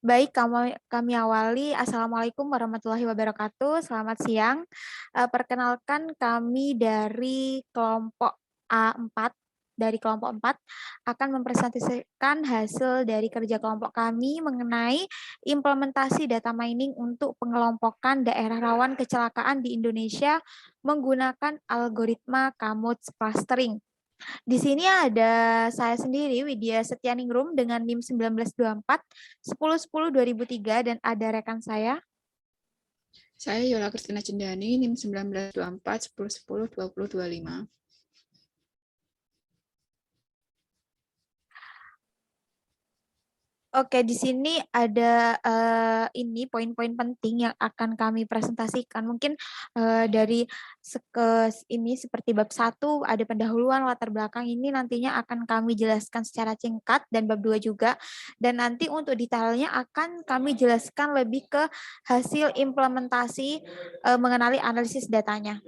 Baik, kami awali. Assalamualaikum warahmatullahi wabarakatuh. Selamat siang. Perkenalkan kami dari kelompok A4, dari kelompok 4 akan mempresentasikan hasil dari kerja kelompok kami mengenai implementasi data mining untuk pengelompokan daerah rawan kecelakaan di Indonesia menggunakan algoritma Kamots clustering. Di sini ada saya sendiri, Widya Setyaningrum dengan NIM 1924 1010-2003 dan ada rekan saya. Saya Yola Kristina Cendani, NIM 1924 1010 2025. Oke, di sini ada ini poin-poin penting yang akan kami presentasikan. Mungkin dari ini seperti bab 1 ada pendahuluan latar belakang ini nantinya akan kami jelaskan secara singkat dan bab 2 juga. Dan nanti untuk detailnya akan kami jelaskan lebih ke hasil implementasi mengenali analisis datanya.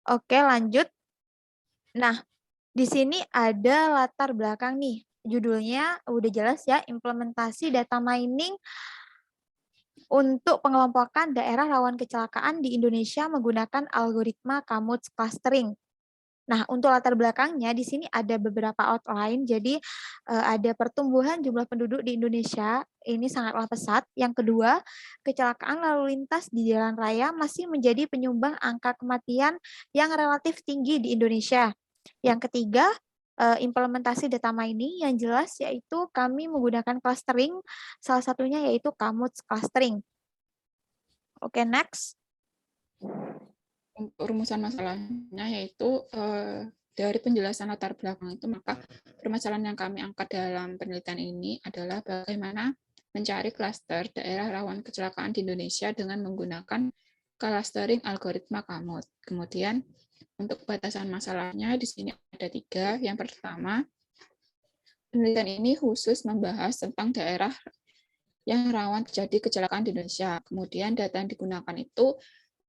Oke, lanjut. Nah, di sini ada latar belakang nih. Judulnya udah jelas ya, implementasi data mining untuk pengelompokan daerah rawan kecelakaan di Indonesia menggunakan algoritma Kamots clustering. Nah, untuk latar belakangnya di sini ada beberapa outline. Jadi ada pertumbuhan jumlah penduduk di Indonesia ini sangatlah pesat. Yang kedua, kecelakaan lalu lintas di jalan raya masih menjadi penyumbang angka kematian yang relatif tinggi di Indonesia. Yang ketiga, implementasi data mining yang jelas yaitu kami menggunakan clustering, salah satunya yaitu Kamots clustering. Oke, next. Untuk rumusan masalahnya yaitu dari penjelasan latar belakang itu, maka permasalahan yang kami angkat dalam penelitian ini adalah bagaimana mencari klaster daerah rawan kecelakaan di Indonesia dengan menggunakan clustering algoritma Kamut. Kemudian untuk batasan masalahnya di sini ada 3. Yang pertama, penelitian ini khusus membahas tentang daerah yang rawan terjadi kecelakaan di Indonesia. Kemudian data yang digunakan itu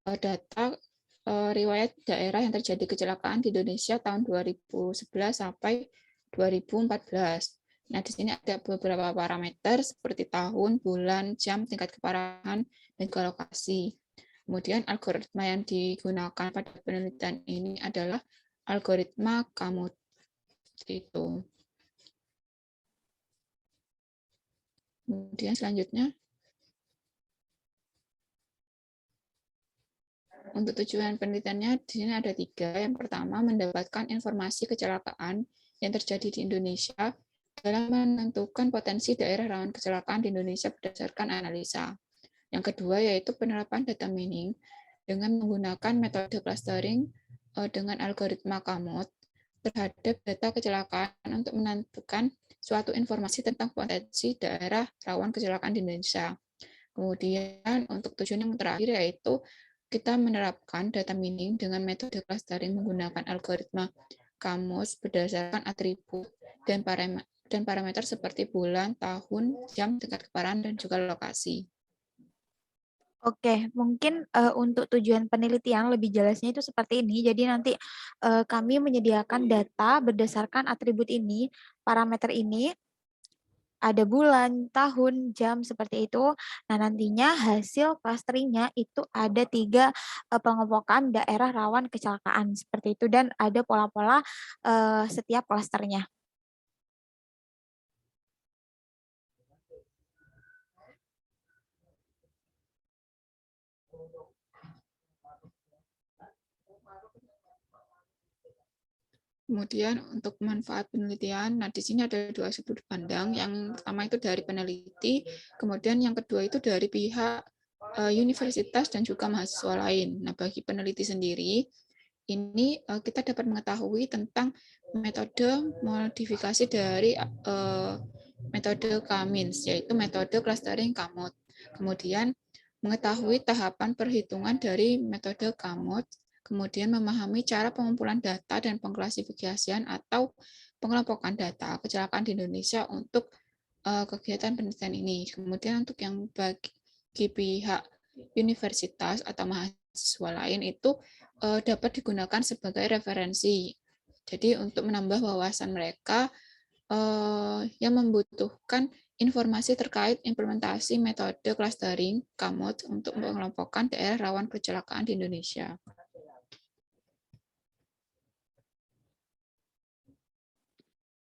data riwayat daerah yang terjadi kecelakaan di Indonesia tahun 2011 sampai 2014. Nah, di sini ada beberapa parameter seperti tahun, bulan, jam, tingkat keparahan, dan juga lokasi. Kemudian algoritma yang digunakan pada penelitian ini adalah algoritma Kamut. Itu. Kemudian selanjutnya, untuk tujuan penelitiannya di sini ada 3. Yang pertama, mendapatkan informasi kecelakaan yang terjadi di Indonesia dalam menentukan potensi daerah rawan kecelakaan di Indonesia berdasarkan analisa. Yang kedua, yaitu penerapan data mining dengan menggunakan metode clustering dengan algoritma Kamut terhadap data kecelakaan untuk menentukan suatu informasi tentang potensi daerah rawan kecelakaan di Indonesia. Kemudian untuk tujuan yang terakhir yaitu kita menerapkan data mining dengan metode clustering menggunakan algoritma Kamus berdasarkan atribut dan parameter seperti bulan, tahun, jam, tingkat keparahan, dan juga lokasi. Oke, mungkin untuk tujuan penelitian lebih jelasnya itu seperti ini. Jadi nanti kami menyediakan data berdasarkan atribut ini, parameter ini, ada bulan, tahun, jam seperti itu. Nah nantinya hasil clusteringnya itu ada 3 pengelompokan daerah rawan kecelakaan seperti itu dan ada pola-pola setiap klasternya. Kemudian untuk manfaat penelitian, nah di sini ada 2 sudut pandang. Yang pertama itu dari peneliti, kemudian yang kedua itu dari pihak universitas dan juga mahasiswa lain. Nah bagi peneliti sendiri, ini kita dapat mengetahui tentang metode modifikasi dari metode Kamins, yaitu metode clustering Kamut. Kemudian mengetahui tahapan perhitungan dari metode Kamut, kemudian memahami cara pengumpulan data dan pengklasifikasian atau pengelompokan data kecelakaan di Indonesia untuk kegiatan penelitian ini. Kemudian untuk yang bagi pihak universitas atau mahasiswa lain itu dapat digunakan sebagai referensi. Jadi untuk menambah wawasan mereka yang membutuhkan informasi terkait implementasi metode clustering KAMOD untuk mengelompokkan daerah rawan kecelakaan di Indonesia.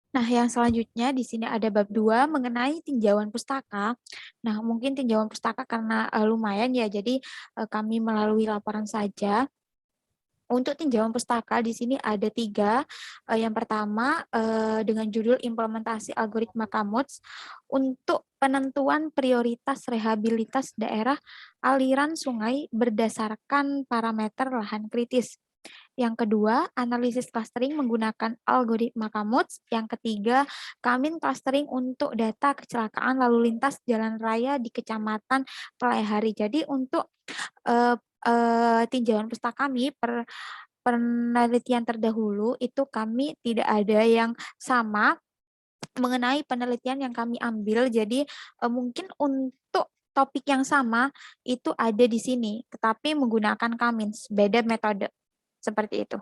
Nah, yang selanjutnya di sini ada bab 2 mengenai tinjauan pustaka. Nah, mungkin tinjauan pustaka karena lumayan ya, jadi kami melalui laporan saja. Untuk tinjauan pustaka di sini ada 3. Yang pertama dengan judul implementasi algoritma KAMODS untuk penentuan prioritas rehabilitas daerah aliran sungai berdasarkan parameter lahan kritis. Yang kedua, analisis clustering menggunakan algoritma KAMODS. Yang ketiga, Kamin clustering untuk data kecelakaan lalu lintas jalan raya di Kecamatan Pelihari. Jadi untuk tinjauan pustaka kami penelitian terdahulu itu kami tidak ada yang sama mengenai penelitian yang kami ambil. Jadi mungkin untuk topik yang sama itu ada di sini, tetapi menggunakan Kamins, beda metode. Seperti itu.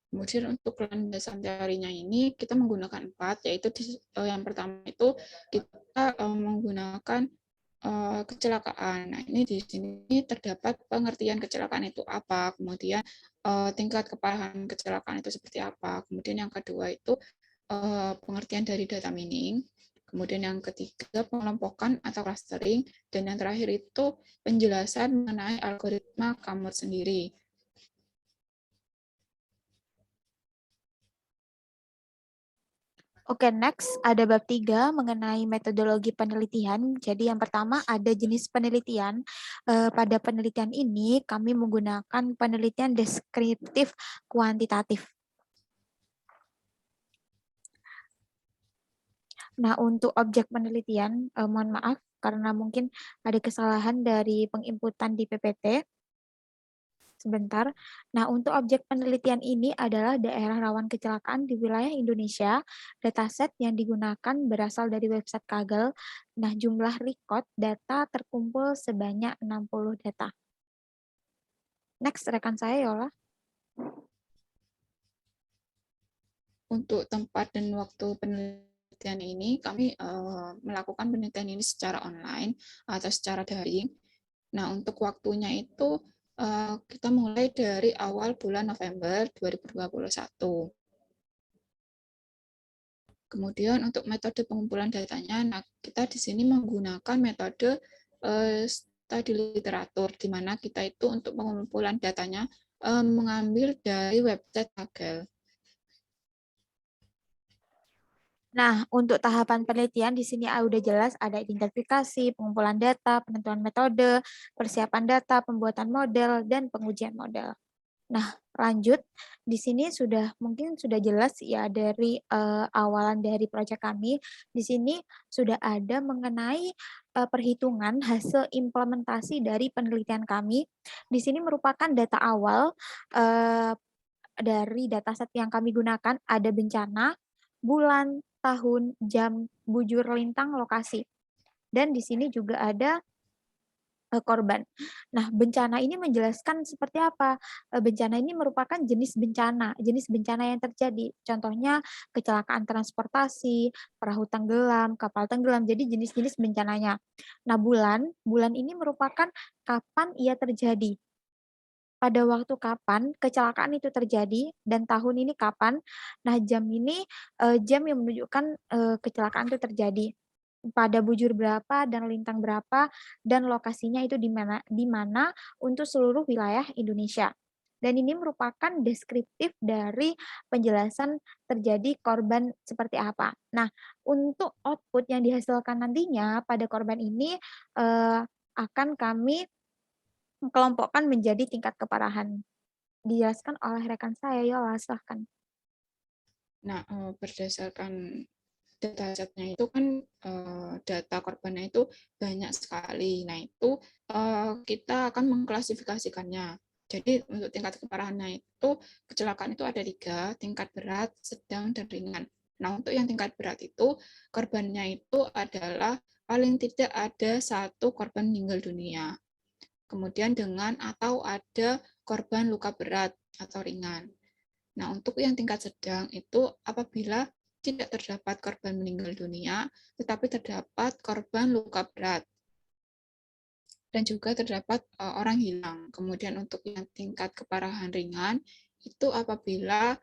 Kemudian untuk landasan teorinya ini kita menggunakan 4, yaitu yang pertama itu kita menggunakan kecelakaan. Nah, ini di sini terdapat pengertian kecelakaan itu apa, kemudian tingkat keparahan kecelakaan itu seperti apa. Kemudian yang kedua itu pengertian dari data mining. Kemudian yang ketiga pengelompokan atau clustering, dan yang terakhir itu penjelasan mengenai algoritma KAMOD sendiri. Oke, next ada bab 3 mengenai metodologi penelitian. Jadi yang pertama ada jenis penelitian. Pada penelitian ini kami menggunakan penelitian deskriptif kuantitatif. Nah, untuk objek penelitian, mohon maaf karena mungkin ada kesalahan dari penginputan di PPT. Sebentar. Nah, untuk objek penelitian ini adalah daerah rawan kecelakaan di wilayah Indonesia. Dataset yang digunakan berasal dari website Kaggle. Nah, jumlah record data terkumpul sebanyak 60 data. Next, rekan saya Yola. Untuk tempat dan waktu penelitian ini, kami melakukan penelitian ini secara online atau secara daring. Nah, untuk waktunya itu kita mulai dari awal bulan November 2021. Kemudian untuk metode pengumpulan datanya, nah kita di sini menggunakan metode studi literatur, di mana kita itu untuk pengumpulan datanya mengambil dari website Kaggle. Nah, untuk tahapan penelitian di sini udah jelas ada identifikasi, pengumpulan data, penentuan metode, persiapan data, pembuatan model, dan pengujian model. Nah, lanjut. Di sini mungkin sudah jelas ya dari awalan dari proyek kami. Di sini sudah ada mengenai perhitungan hasil implementasi dari penelitian kami. Di sini merupakan data awal dari dataset yang kami gunakan ada bencana, bulan, tahun, jam, bujur lintang, lokasi. Dan di sini juga ada korban. Nah, bencana ini menjelaskan seperti apa? Bencana ini merupakan jenis bencana yang terjadi. Contohnya kecelakaan transportasi, perahu tenggelam, kapal tenggelam. Jadi jenis-jenis bencananya. Nah, bulan ini merupakan kapan ia terjadi. Pada waktu kapan kecelakaan itu terjadi dan tahun ini kapan. Nah, jam ini jam yang menunjukkan kecelakaan itu terjadi. Pada bujur berapa dan lintang berapa dan lokasinya itu di mana untuk seluruh wilayah Indonesia. Dan ini merupakan deskriptif dari penjelasan terjadi korban seperti apa. Nah, untuk output yang dihasilkan nantinya pada korban ini akan kami kelompokkan menjadi tingkat keparahan. Dijelaskan oleh rekan saya, Yola, silahkan. Nah, berdasarkan datasetnya itu kan data korbannya itu banyak sekali. Nah, itu kita akan mengklasifikasikannya. Jadi untuk tingkat keparahannya itu kecelakaan itu ada 3, tingkat berat, sedang, dan ringan. Nah, untuk yang tingkat berat itu, korbannya itu adalah paling tidak ada 1 korban meninggal dunia. Kemudian dengan atau ada korban luka berat atau ringan. Nah, untuk yang tingkat sedang itu apabila tidak terdapat korban meninggal dunia, tetapi terdapat korban luka berat dan juga terdapat orang hilang. Kemudian untuk yang tingkat keparahan ringan itu apabila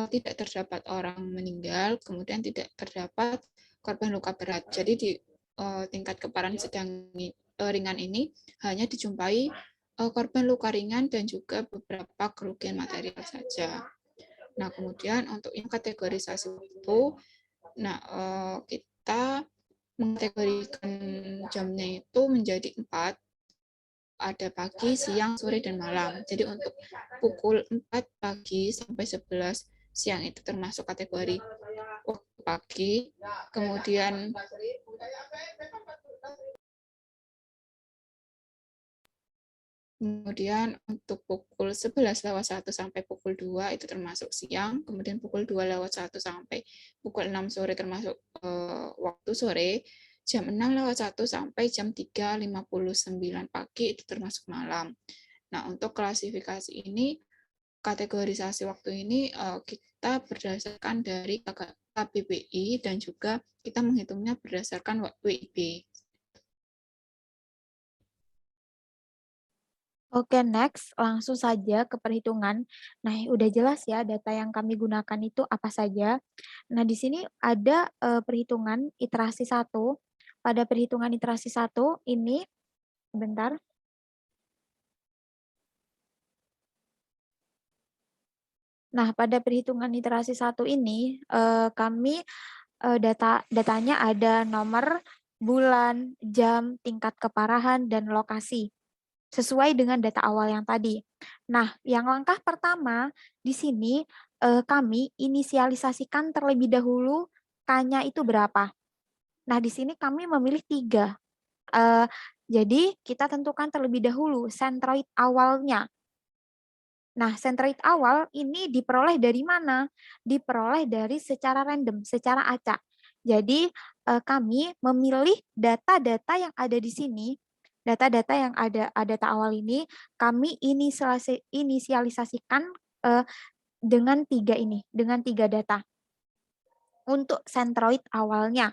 tidak terdapat orang meninggal, kemudian tidak terdapat korban luka berat. Jadi di tingkat keparahan sedang ringan ini hanya dijumpai korban luka ringan dan juga beberapa kerugian material saja. Nah, kemudian untuk yang kategorisasi itu, nah kita mengkategorikan jamnya itu menjadi 4, ada pagi, siang, sore, dan malam. Jadi untuk pukul 4 pagi sampai 11 siang itu termasuk kategori waktu pagi. Kemudian untuk pukul 11:01 sampai pukul 2 itu termasuk siang, kemudian pukul 2:01 sampai pukul 6 sore termasuk waktu sore, jam 6:01 sampai jam 3:59 pagi itu termasuk malam. Nah, untuk klasifikasi ini, kategorisasi waktu ini kita berdasarkan dari KBBI dan juga kita menghitungnya berdasarkan WIB. Oke, next. Langsung saja ke perhitungan. Nah, udah jelas ya data yang kami gunakan itu apa saja. Nah, di sini ada perhitungan iterasi 1. Pada perhitungan iterasi 1 ini, bentar. Nah, pada perhitungan iterasi 1 ini, kami datanya ada nomor, bulan, jam, tingkat keparahan, dan lokasi. Sesuai dengan data awal yang tadi. Nah, yang langkah pertama di sini kami inisialisasikan terlebih dahulu K-nya itu berapa. Nah, di sini kami memilih 3. Jadi, kita tentukan terlebih dahulu sentroid awalnya. Nah, sentroid awal ini diperoleh dari mana? Diperoleh dari secara random, secara acak. Jadi, kami memilih data-data yang ada di sini, data-data yang ada data awal ini, kami inisialisasikan dengan 3 ini, dengan 3 data untuk sentroid awalnya.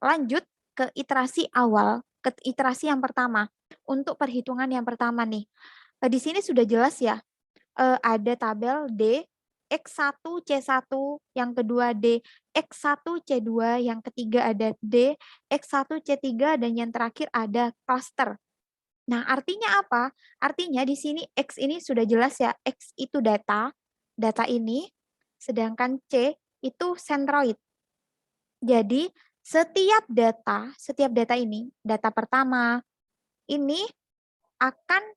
Lanjut ke iterasi awal, ke iterasi yang pertama. Untuk perhitungan yang pertama nih, di sini sudah jelas ya, ada tabel D, X1, C1, yang kedua D, X1, C2, yang ketiga ada D, X1, C3, dan yang terakhir ada cluster. Nah, artinya apa? Artinya di sini X ini sudah jelas ya, X itu data, data ini, sedangkan C itu centroid. Jadi, setiap data ini, data pertama, ini akan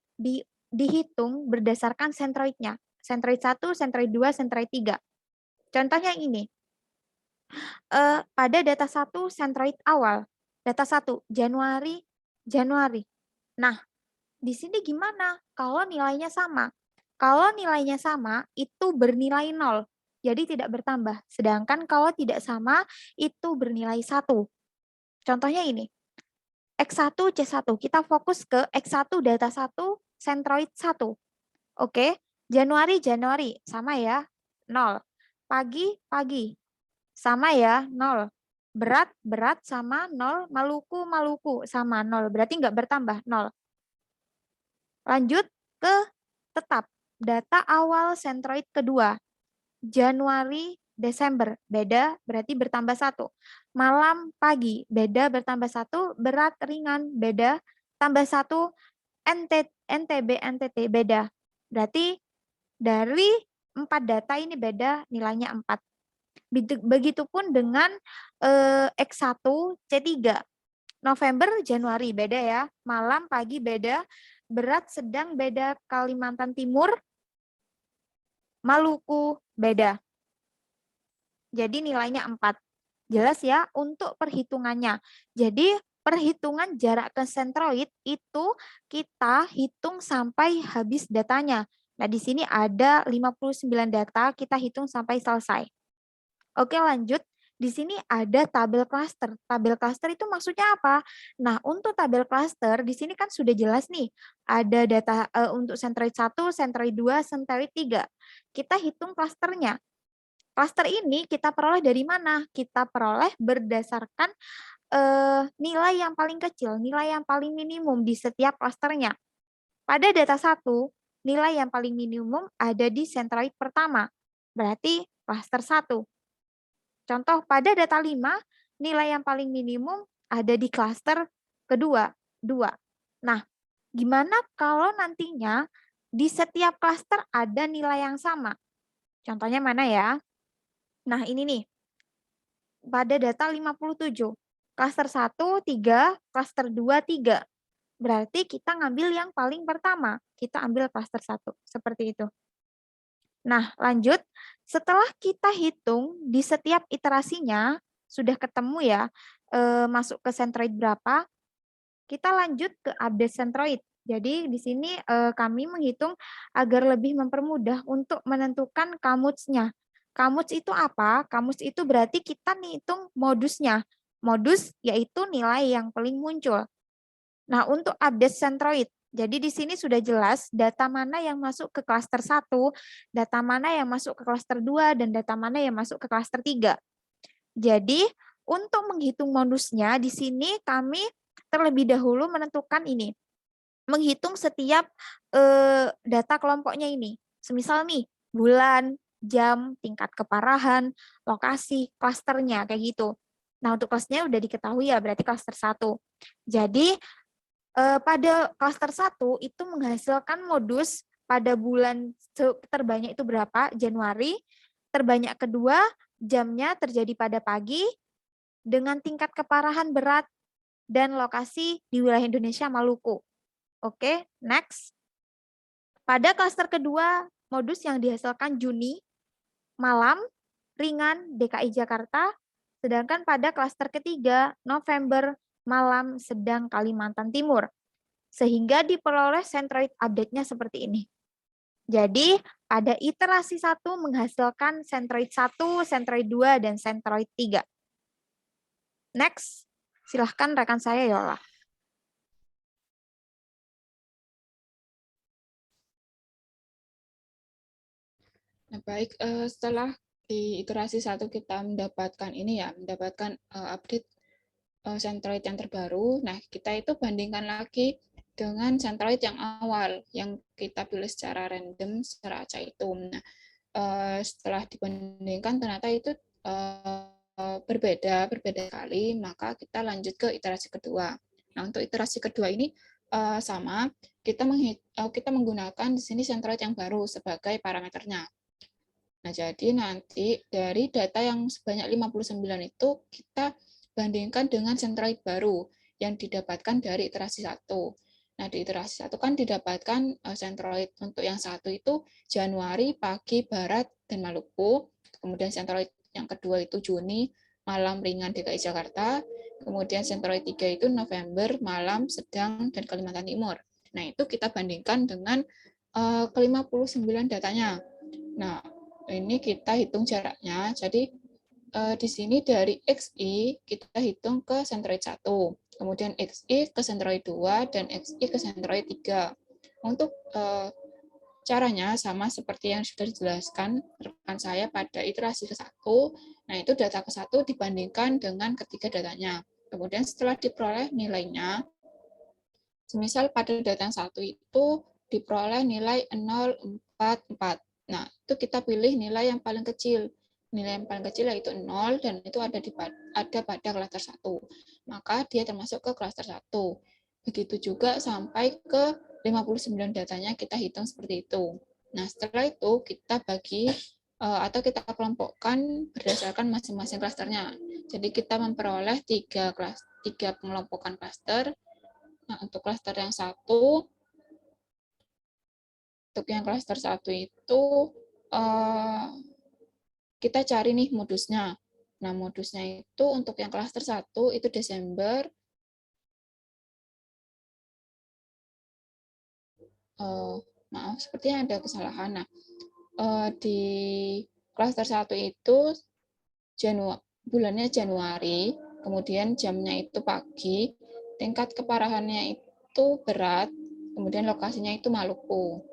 dihitung berdasarkan sentroidnya. Sentroid 1, sentroid 2, sentroid 3. Contohnya ini. Pada data 1, sentroid awal. Data 1, Januari. Nah, di sini gimana? Kalau nilainya sama. Kalau nilainya sama, itu bernilai 0. Jadi tidak bertambah. Sedangkan kalau tidak sama, itu bernilai 1. Contohnya ini. X1, C1. Kita fokus ke X1 data 1, sentroid 1. Oke, Januari, sama ya, 0. Pagi, sama ya, 0. Berat, sama 0. Maluku, sama 0. Berarti nggak bertambah, 0. Lanjut ke tetap. Data awal sentroid kedua. Januari, Desember. Beda, berarti bertambah 1. Malam, pagi. Beda, bertambah 1. Berat, ringan. Beda, tambah 1. NTB, NTT. Beda. Berarti dari 4 data ini beda, nilainya 4. Begitupun dengan X1, C3. November, Januari, beda ya. Malam, pagi, beda. Berat, sedang, beda. Kalimantan Timur, Maluku, beda. Jadi nilainya 4. Jelas ya untuk perhitungannya. Jadi perhitungan jarak ke sentroid itu kita hitung sampai habis datanya. Nah, di sini ada 59 data, kita hitung sampai selesai. Oke, lanjut. di sini ada tabel klaster. Tabel klaster itu maksudnya apa? Nah, untuk tabel klaster di sini kan sudah jelas nih, ada data untuk centroid 1, centroid 2, centroid 3. Kita hitung klasternya. Klaster ini kita peroleh dari mana? Kita peroleh berdasarkan nilai yang paling kecil, nilai yang paling minimum di setiap klasternya. Pada data 1, nilai yang paling minimum ada di centroid pertama, berarti klaster 1. Contoh pada data 5, nilai yang paling minimum ada di klaster kedua, 2. Nah, gimana kalau nantinya di setiap klaster ada nilai yang sama? Contohnya mana ya? Nah, ini nih. Pada data 57. Klaster 1, 3, klaster 2, 3. Berarti kita ngambil yang paling pertama. Kita ambil klaster 1. Seperti itu. Nah, lanjut. Setelah kita hitung di setiap iterasinya, sudah ketemu ya, masuk ke centroid berapa, kita lanjut ke update centroid. Jadi di sini kami menghitung agar lebih mempermudah untuk menentukan kamutsnya. Kamuts itu apa? Kamuts itu berarti kita ngitung modusnya. Modus yaitu nilai yang paling muncul. Nah, untuk update centroid, jadi di sini sudah jelas data mana yang masuk ke klaster 1, data mana yang masuk ke klaster 2, dan data mana yang masuk ke klaster 3. Jadi, untuk menghitung modusnya, di sini kami terlebih dahulu menentukan ini. Menghitung setiap data kelompoknya ini. Semisal nih, bulan, jam, tingkat keparahan, lokasi, klasternya, kayak gitu. Nah, untuk klasternya udah diketahui ya, berarti klaster 1. Jadi, pada klaster 1 itu menghasilkan modus pada bulan terbanyak itu berapa? Januari. Terbanyak kedua, jamnya terjadi pada pagi, dengan tingkat keparahan berat dan lokasi di wilayah Indonesia Maluku. Oke, next. Pada klaster kedua, modus yang dihasilkan Juni, malam, ringan, DKI Jakarta. Sedangkan pada klaster ketiga, November, malam, sedang, Kalimantan Timur. Sehingga diperoleh centroid update-nya seperti ini. Jadi, pada iterasi 1 menghasilkan centroid 1, centroid 2, dan centroid 3. Next, silahkan rekan saya Yola. Nah, baik, setelah di iterasi 1 kita mendapatkan ini ya, mendapatkan update centroid yang terbaru. Nah, kita itu bandingkan lagi dengan centroid yang awal yang kita pilih secara random, secara acak itu. Nah, setelah dibandingkan ternyata itu berbeda sekali, maka kita lanjut ke iterasi kedua. Nah, untuk iterasi kedua ini sama, kita menggunakan di sini centroid yang baru sebagai parameternya. Nah, jadi nanti dari data yang sebanyak 59 itu kita bandingkan dengan centroid baru yang didapatkan dari iterasi 1. Nah, di iterasi 1 kan didapatkan centroid untuk yang satu itu Januari, pagi, barat, dan Maluku. Kemudian centroid yang kedua itu Juni, malam, ringan, DKI Jakarta. Kemudian centroid 3 itu November, malam, sedang, dan Kalimantan Timur. Nah, itu kita bandingkan dengan ke-59 datanya. Nah, ini kita hitung jaraknya. Jadi di sini dari XI kita hitung ke centroid 1, kemudian XI ke centroid 2, dan XI ke centroid 3. Untuk caranya sama seperti yang sudah dijelaskan rekan saya pada iterasi ke-1. Nah, itu data ke-1 dibandingkan dengan ketiga datanya. Kemudian setelah diperoleh nilainya, semisal pada data yang 1 itu diperoleh nilai 044. Nah, itu kita pilih nilai yang paling kecil. Nilai yang paling kecil yaitu 0, dan itu ada pada klaster 1. Maka dia termasuk ke klaster 1. Begitu juga sampai ke 59 datanya kita hitung seperti itu. Nah, setelah itu kita bagi atau kita kelompokkan berdasarkan masing-masing klasternya. Jadi kita memperoleh tiga pengelompokan klaster. Nah, untuk klaster yang satu, itu kita cari nih modusnya. Nah, modusnya itu untuk yang klaster 1 itu Desember, maaf, sepertinya ada kesalahan. Nah, di klaster 1 itu bulannya Januari, kemudian jamnya itu pagi, tingkat keparahannya itu berat, kemudian lokasinya itu Maluku.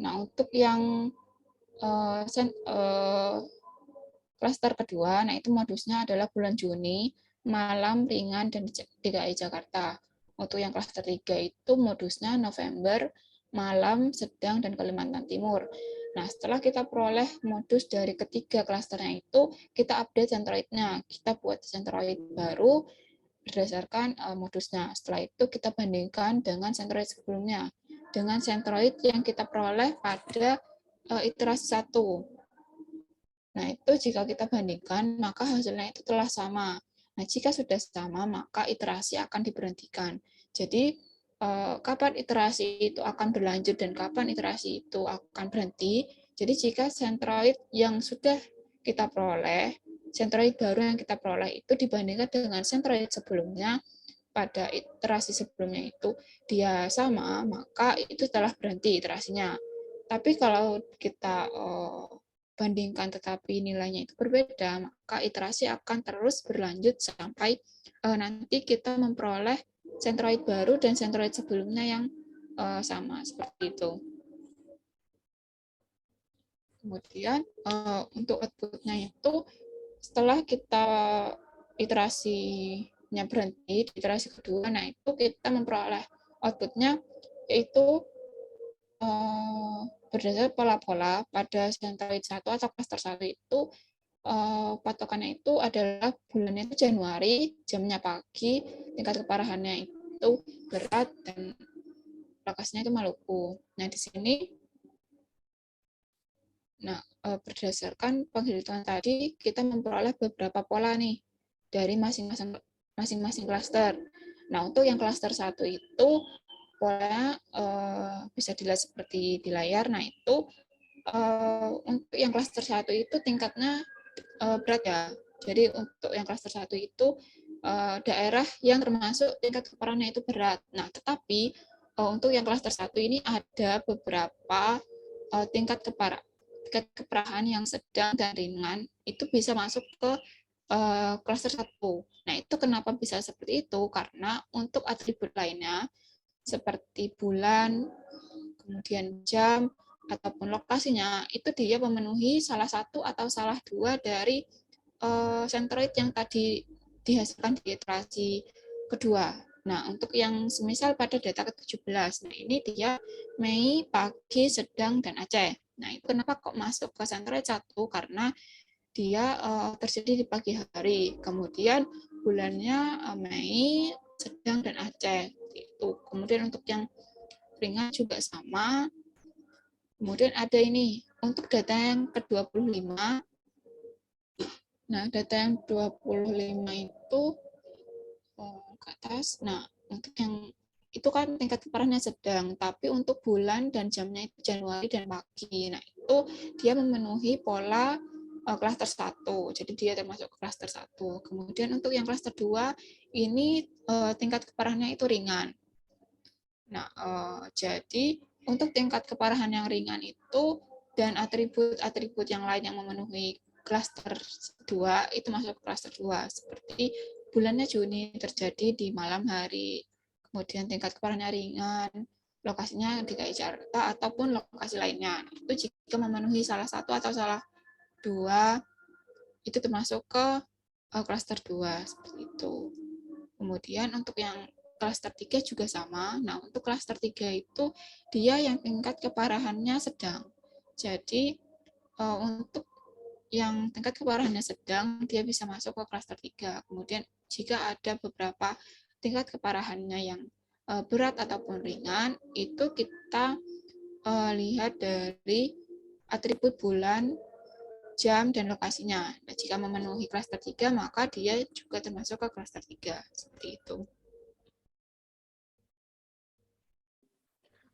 Nah, untuk yang klaster kedua, nah itu modusnya adalah bulan Juni, malam, ringan, dan DKI Jakarta. Untuk yang klaster 3 itu modusnya November, malam, sedang, dan Kalimantan Timur. Nah, setelah kita peroleh modus dari ketiga klasternya itu, kita update centroidnya. Kita buat centroid baru berdasarkan modusnya. Setelah itu kita bandingkan dengan centroid sebelumnya. Dengan centroid yang kita peroleh pada iterasi 1. Nah, itu jika kita bandingkan, maka hasilnya itu telah sama. Nah, jika sudah sama, maka iterasi akan diberhentikan. Jadi, kapan iterasi itu akan berlanjut dan kapan iterasi itu akan berhenti. Jadi, jika sentroid yang sudah kita peroleh, sentroid baru yang kita peroleh itu dibandingkan dengan sentroid sebelumnya, pada iterasi sebelumnya itu dia sama, maka itu telah berhenti iterasinya. Tapi kalau kita bandingkan tetapi nilainya itu berbeda, maka iterasi akan terus berlanjut sampai nanti kita memperoleh sentroid baru dan sentroid sebelumnya yang sama, seperti itu. Kemudian untuk output-nya itu setelah kita iterasinya berhenti, di iterasi kedua, nah itu kita memperoleh output-nya yaitu berdasarkan pola-pola pada sentroid 1 atau cluster 1 itu patokannya itu adalah bulannya itu Januari, jamnya pagi, tingkat keparahannya itu berat, dan lokasinya itu Maluku. Nah, di sini berdasarkan penghitungan tadi, kita memperoleh beberapa pola nih dari masing-masing klaster. Nah, untuk yang klaster 1 itu polanya bisa dilihat seperti di layar. Nah, itu untuk yang klaster 1 itu tingkatnya berat ya. Jadi untuk yang klaster 1 itu daerah yang termasuk tingkat keparahannya itu berat. Nah, tetapi untuk yang klaster 1 ini ada beberapa tingkat keparahan yang sedang dan ringan itu bisa masuk ke klaster 1. Nah, itu kenapa bisa seperti itu? Karena untuk atribut lainnya seperti bulan, kemudian jam, ataupun lokasinya, itu dia memenuhi salah satu atau salah dua dari sentroid yang tadi dihasilkan di iterasi kedua. Nah, untuk yang semisal pada data ke-17, nah ini dia Mei, pagi, sedang, dan Aceh. Nah, itu kenapa kok masuk ke sentroid 1? Karena dia terjadi di pagi hari. Kemudian bulannya Mei, sedang, dan Aceh. Itu. Kemudian untuk yang ringan juga sama. Kemudian ada ini, untuk data yang ke-25, nah data yang 25 itu ke atas, nah untuk yang itu kan tingkat keparahannya sedang, tapi untuk bulan dan jamnya itu Januari dan pagi. Nah, itu dia memenuhi pola klaster 1, jadi dia termasuk klaster 1. Kemudian untuk yang klaster 2, ini tingkat keparahannya itu ringan. Nah, jadi untuk tingkat keparahan yang ringan itu dan atribut-atribut yang lain yang memenuhi klaster 2 itu masuk ke klaster 2, seperti bulannya Juni terjadi di malam hari, kemudian tingkat keparahannya ringan, lokasinya di DKI Jakarta ataupun lokasi lainnya. Itu jika memenuhi salah satu atau salah dua, itu termasuk ke klaster 2, seperti itu. Kemudian untuk yang klaster 3 juga sama. Nah, untuk klaster 3 itu dia yang tingkat keparahannya sedang. Jadi untuk yang tingkat keparahannya sedang, dia bisa masuk ke klaster 3. Kemudian jika ada beberapa tingkat keparahannya yang berat ataupun ringan, itu kita lihat dari atribut bulan, jam, dan lokasinya. Nah, jika memenuhi klaster 3, maka dia juga termasuk ke klaster 3. Seperti itu.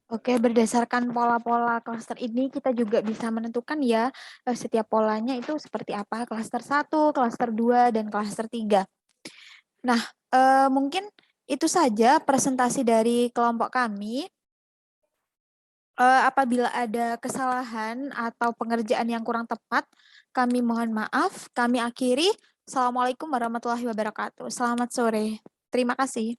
Oke, berdasarkan pola-pola klaster ini kita juga bisa menentukan ya setiap polanya itu seperti apa, klaster 1, klaster 2, dan klaster 3. Nah, mungkin itu saja presentasi dari kelompok kami. Apabila ada kesalahan atau pengerjaan yang kurang tepat, kami mohon maaf. Kami akhiri. Assalamualaikum warahmatullahi wabarakatuh. Selamat sore. Terima kasih.